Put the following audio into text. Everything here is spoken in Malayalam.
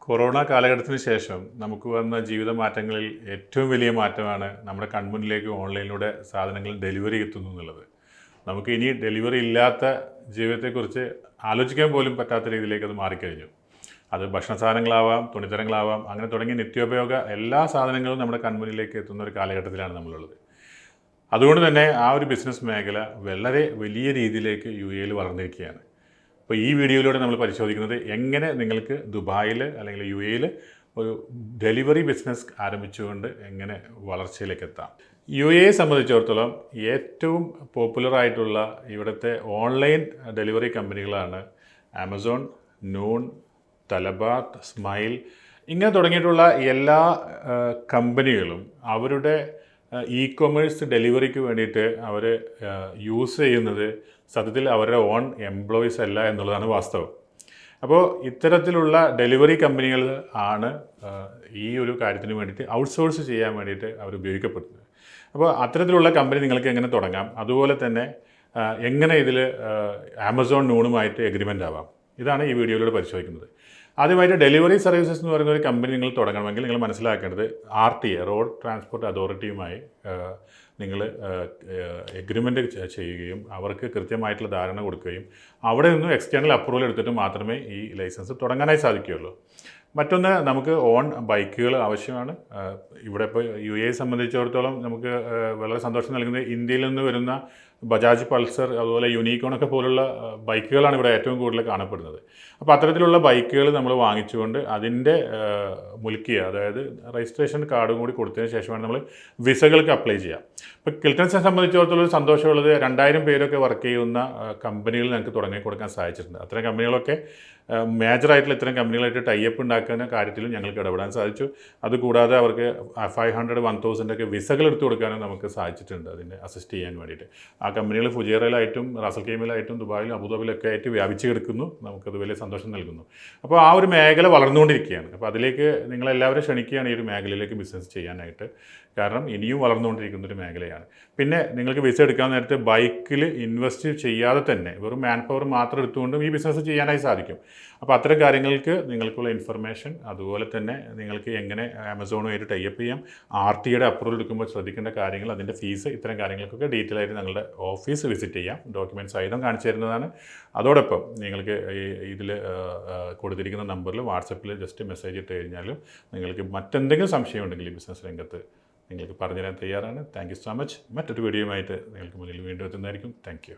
കൊറോണ കാലഘട്ടത്തിന് ശേഷം നമുക്ക് വന്ന ജീവിത മാറ്റങ്ങളിൽ ഏറ്റവും വലിയ മാറ്റമാണ് നമ്മുടെ കൺമുന്നിലേക്ക് ഓൺലൈനിലൂടെ സാധനങ്ങൾ ഡെലിവറി എത്തുന്നു എന്നുള്ളത്. നമുക്ക് ഇനി ഡെലിവറി ഇല്ലാത്ത ജീവിതത്തെക്കുറിച്ച് ആലോചിക്കാൻ പോലും പറ്റാത്ത രീതിയിലേക്ക് അത് മാറിക്കഴിഞ്ഞു. അത് ഭക്ഷണ സാധനങ്ങളാവാം, തുണിത്തരങ്ങളാവാം, അങ്ങനെ തുടങ്ങിയ നിത്യോപയോഗ എല്ലാ സാധനങ്ങളും നമ്മുടെ കൺമുന്നിലേക്ക് എത്തുന്ന ഒരു കാലഘട്ടത്തിലാണ് നമ്മളുള്ളത്. അതുകൊണ്ട് തന്നെ ആ ഒരു ബിസിനസ് മേഖല വളരെ വലിയ രീതിയിലേക്ക് UAE വളർന്നിരിക്കുകയാണ്. അപ്പോൾ ഈ വീഡിയോയിലൂടെ നമ്മൾ പരിശോധിക്കുന്നത് എങ്ങനെ നിങ്ങൾക്ക് ദുബായിൽ അല്ലെങ്കിൽ UAE ഒരു ഡെലിവറി ബിസിനസ് ആരംഭിച്ചുകൊണ്ട് എങ്ങനെ വളർച്ചയിലേക്ക് എത്താം. UAE സംബന്ധിച്ചിടത്തോളം ഏറ്റവും പോപ്പുലറായിട്ടുള്ള ഇവിടുത്തെ ഓൺലൈൻ ഡെലിവറി കമ്പനികളാണ് ആമസോൺ, നൂൺ, തലബാത്ത്, സ്മൈൽ, ഇങ്ങനെ തുടങ്ങിയിട്ടുള്ള എല്ലാ കമ്പനികളും അവരുടെ ഇ-കൊമേഴ്സ് ഡെലിവറിക്ക് വേണ്ടിയിട്ട് അവർ യൂസ് ചെയ്യുന്നത് സത്യത്തിൽ അവരുടെ ഓൺ എംപ്ലോയീസ് അല്ല എന്നുള്ളതാണ് വാസ്തവം. അപ്പോൾ ഇത്തരത്തിലുള്ള ഡെലിവറി കമ്പനികൾ ആണ് ഈ ഒരു കാര്യത്തിന് വേണ്ടിയിട്ട് ഔട്ട്സോഴ്സ് ചെയ്യാൻ വേണ്ടിയിട്ട് അവർ ഉപയോഗിക്കപ്പെടുന്നത്. അപ്പോൾ അത്തരത്തിലുള്ള കമ്പനി നിങ്ങൾക്ക് എങ്ങനെ തുടങ്ങാം, അതുപോലെ തന്നെ എങ്ങനെ ഇതിൽ ആമസോൺ നൂണുമായിട്ട് എഗ്രിമെൻ്റ് ആവാം, ഇതാണ് ഈ വീഡിയോയിലൂടെ പരിശോധിക്കുന്നത്. ആദ്യമായിട്ട് ഡെലിവറി സർവീസസ് എന്ന് പറയുന്ന ഒരു കമ്പനി നിങ്ങൾ തുടങ്ങണമെങ്കിൽ നിങ്ങൾ മനസ്സിലാക്കേണ്ടത് RTA റോഡ് ട്രാൻസ്പോർട്ട് അതോറിറ്റിയുമായി നിങ്ങൾ എഗ്രിമെൻ്റ് ചെയ്യുകയും അവർക്ക് കൃത്യമായിട്ടുള്ള ധാരണ കൊടുക്കുകയും അവിടെ നിന്നും എക്സ്റ്റേണൽ അപ്രൂവൽ എടുത്തിട്ട് മാത്രമേ ഈ ലൈസൻസ് തുടങ്ങാനായി സാധിക്കുകയുള്ളൂ. മറ്റൊന്ന്, നമുക്ക് ഓൺ ബൈക്കുകൾ ആവശ്യമാണ്. ഇവിടെ ഇപ്പോൾ UAE സംബന്ധിച്ചിടത്തോളം നമുക്ക് വളരെ സന്തോഷം നൽകുന്നത് ഇന്ത്യയിൽ നിന്ന് വരുന്ന ബജാജ് പൾസർ, അതുപോലെ യൂണിക്കോണൊക്കെ പോലുള്ള ബൈക്കുകളാണ് ഇവിടെ ഏറ്റവും കൂടുതൽ കാണപ്പെടുന്നത്. അപ്പോൾ അത്തരത്തിലുള്ള ബൈക്കുകൾ നമ്മൾ വാങ്ങിച്ചുകൊണ്ട് അതിൻ്റെ മുൽക്കിയ, അതായത് രജിസ്ട്രേഷൻ കാർഡും കൂടി കൊടുത്തതിന് ശേഷമാണ് നമ്മൾ വിസകൾക്ക് അപ്ലൈ ചെയ്യുക. ഇപ്പോൾ കിൽട്ടൺസിനെ സംബന്ധിച്ചിടത്തോളം സന്തോഷമുള്ളത് 2000 പേരൊക്കെ വർക്ക് ചെയ്യുന്ന കമ്പനികൾ ഞങ്ങൾക്ക് തുടങ്ങി കൊടുക്കാൻ സാധിച്ചിട്ടുണ്ട്. അത്തരം കമ്പനികളൊക്കെ മേജറായിട്ടുള്ള ഇത്തരം കമ്പനികളായിട്ട് ടൈപ്പ് ഉണ്ടാക്കുന്ന കാര്യത്തിലും ഞങ്ങൾക്ക് ഇടപെടാൻ സാധിച്ചു. അതുകൂടാതെ അവർക്ക് 500, 1000 ഒക്കെ വിസകൾ എടുത്തു കൊടുക്കാനും നമുക്ക് സാധിച്ചിട്ടുണ്ട് അതിനെ അസിസ്റ്റ് ചെയ്യാൻ വേണ്ടിയിട്ട്. ആ കമ്പനികൾ ഫുജേറയിലായിട്ടും റാസൽ ഖൈമയിലായിട്ടും ദുബായിലും അബുദാബിയിലൊക്കെ ആയിട്ട് വ്യാപിച്ച് കിടക്കുന്നു. നമുക്കത് വലിയ സന്തോഷം നൽകുന്നു. അപ്പോൾ ആ ഒരു മേഖല വളർന്നുകൊണ്ടിരിക്കുകയാണ്. അപ്പോൾ അതിലേക്ക് നിങ്ങളെല്ലാവരും ക്ഷണിക്കുകയാണ് ഈ ഒരു മേഖലയിലേക്ക് ബിസിനസ് ചെയ്യാനായിട്ട്. കാരണം ഇനിയും വളർന്നുകൊണ്ടിരിക്കുന്ന ഒരു മേഖലയാണ്. പിന്നെ നിങ്ങൾക്ക് വിസ എടുക്കാൻ നേരത്തെ ബൈക്കിൽ ഇൻവെസ്റ്റ് ചെയ്യാതെ തന്നെ വെറും മാൻ പവർ മാത്രം എടുത്തുകൊണ്ടും ഈ ബിസിനസ് ചെയ്യാനായി സാധിക്കും. അപ്പോൾ അത്തരം കാര്യങ്ങൾക്ക് നിങ്ങൾക്കുള്ള ഇൻഫർമേഷൻ, അതുപോലെ തന്നെ നിങ്ങൾക്ക് എങ്ങനെ ആമസോണുമായിട്ട് ടൈപ്പ് ചെയ്യാം, RTAയുടെ അപ്രൂവൽ എടുക്കുമ്പോൾ ശ്രദ്ധിക്കേണ്ട കാര്യങ്ങൾ, അതിൻ്റെ ഫീസ്, ഇത്തരം കാര്യങ്ങൾക്കൊക്കെ ഡീറ്റെയിൽ ആയിട്ട് ഞങ്ങളുടെ ഓഫീസ് വിസിറ്റ് ചെയ്യാം. ഡോക്യുമെൻറ്റ്സ് സഹിതം കാണിച്ചു തരുന്നതാണ്. അതോടൊപ്പം നിങ്ങൾക്ക് ഇതിൽ കൊടുത്തിരിക്കുന്ന നമ്പറിൽ വാട്സപ്പിൽ ജസ്റ്റ് മെസ്സേജ് ഇട്ട് കഴിഞ്ഞാലും നിങ്ങൾക്ക് മറ്റെന്തെങ്കിലും സംശയം ഉണ്ടെങ്കിൽ ഈ ബിസിനസ് രംഗത്ത് നിങ്ങൾക്ക് പറഞ്ഞുതരാൻ തയ്യാറാണ്. Thank you so much. മറ്റൊരു വീഡിയോയുമായിട്ട് നിങ്ങൾക്ക് മുന്നിൽ വീണ്ടും എത്തുന്നതായിരിക്കും. Thank you.